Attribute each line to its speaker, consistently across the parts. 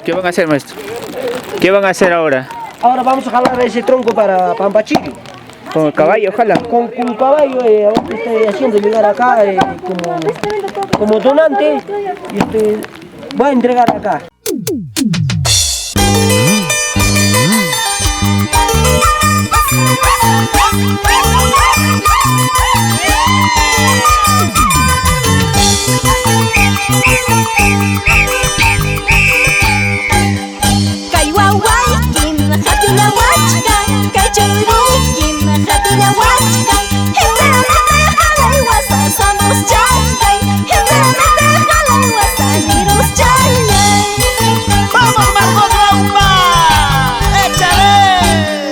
Speaker 1: ¿Qué van a hacer, maestro? ¿Qué van a hacer ahora?
Speaker 2: Ahora vamos a jalar ese tronco para Pampachito.
Speaker 1: ¿Con el caballo, ojalá?
Speaker 2: Con un caballo, ahora estoy haciendo llegar acá como donante y voy a entregar acá.
Speaker 3: Kay wawaykin hatuna wachkan, kay churikin hatuna wachkan. Hinteramente jalay wasa somos chankay, hinteramente jalay wasa liros chankay.
Speaker 4: ¡Vamos, Margot Lauma! ¡Échale!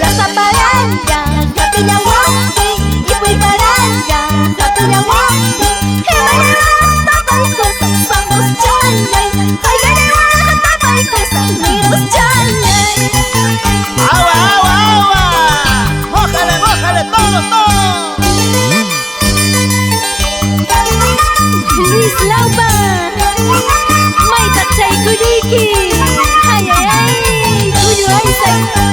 Speaker 3: La zaparanga hatuna waki, y fui paranga hatuna waki. Hinteramente tapay cosa somos chankay, hinteramente tapay cosa liros chankay.
Speaker 4: ¡Agua, agua, agua! ¡Mójale, mójale todo, todo!
Speaker 3: Luis Lauma, Maita Chay Kuriki, ay ay ay, kuyo ay say.